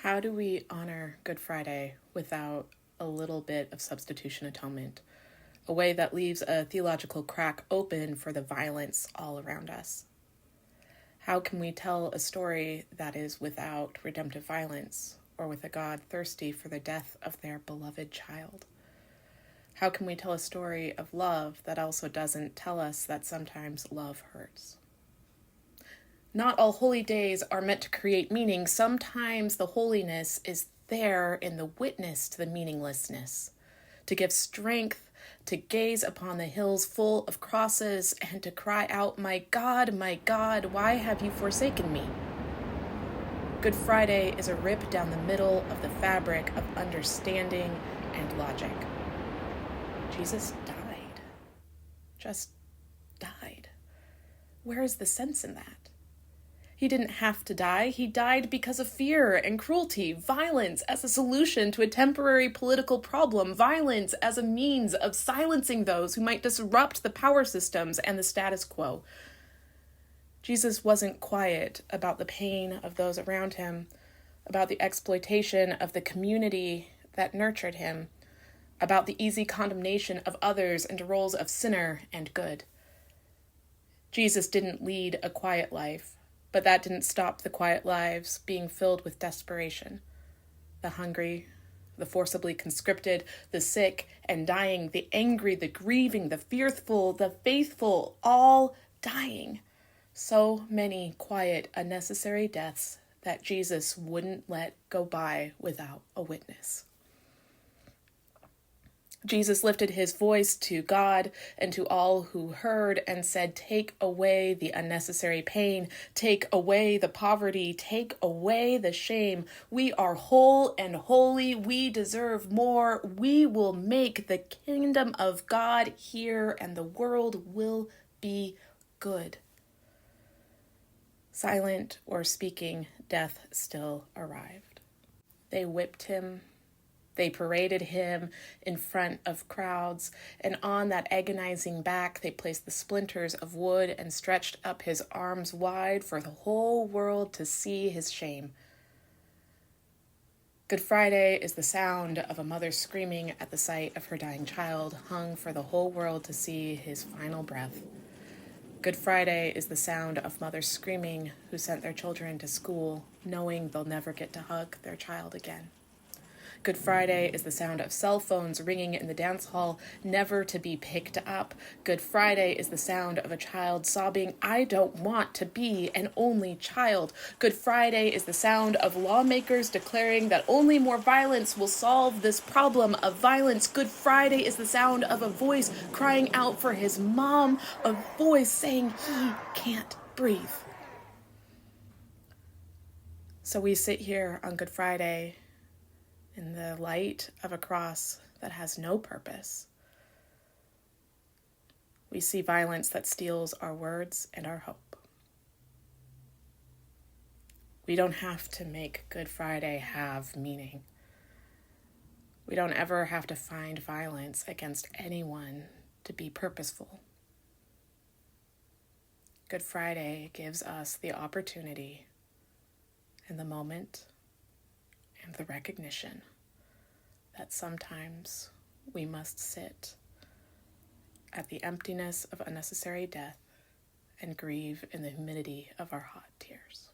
How do we honor Good Friday without a little bit of substitution atonement? A way that leaves a theological crack open for the violence all around us. How can we tell a story that is without redemptive violence, or with a God thirsty for the death of their beloved child? How can we tell a story of love that also doesn't tell us that sometimes love hurts? Not all holy days are meant to create meaning. Sometimes the holiness is there in the witness to the meaninglessness, to give strength to gaze upon the hills full of crosses and to cry out, my God, why have you forsaken me?" Good Friday is a rip down the middle of the fabric of understanding and logic. Jesus died. Just died. Where is the sense in that? He didn't have to die. He died because of fear and cruelty, violence as a solution to a temporary political problem, violence as a means of silencing those who might disrupt the power systems and the status quo. Jesus wasn't quiet about the pain of those around him, about the exploitation of the community that nurtured him, about the easy condemnation of others into roles of sinner and good. Jesus didn't lead a quiet life. But that didn't stop the quiet lives being filled with desperation. The hungry, the forcibly conscripted, the sick and dying, the angry, the grieving, the fearful, the faithful, all dying. So many quiet, unnecessary deaths that Jesus wouldn't let go by without a witness. Jesus lifted his voice to God and to all who heard and said, "Take away the unnecessary pain, take away the poverty, take away the shame. We are whole and holy. We deserve more. We will make the kingdom of God here and the world will be good." Silent or speaking, death still arrived. They whipped him. They paraded him in front of crowds, and on that agonizing back they placed the splinters of wood and stretched up his arms wide for the whole world to see his shame. Good Friday is the sound of a mother screaming at the sight of her dying child, hung for the whole world to see his final breath. Good Friday is the sound of mothers screaming who sent their children to school, knowing they'll never get to hug their child again. Good Friday is the sound of cell phones ringing in the dance hall, never to be picked up. Good Friday is the sound of a child sobbing, "I don't want to be an only child." Good Friday is the sound of lawmakers declaring that only more violence will solve this problem of violence. Good Friday is the sound of a voice crying out for his mom, a voice saying he can't breathe. So we sit here on Good Friday in the light of a cross that has no purpose. We see violence that steals our words and our hope. We don't have to make Good Friday have meaning. We don't ever have to find violence against anyone to be purposeful. Good Friday gives us the opportunity and the moment and the recognition that sometimes we must sit at the emptiness of unnecessary death and grieve in the humidity of our hot tears.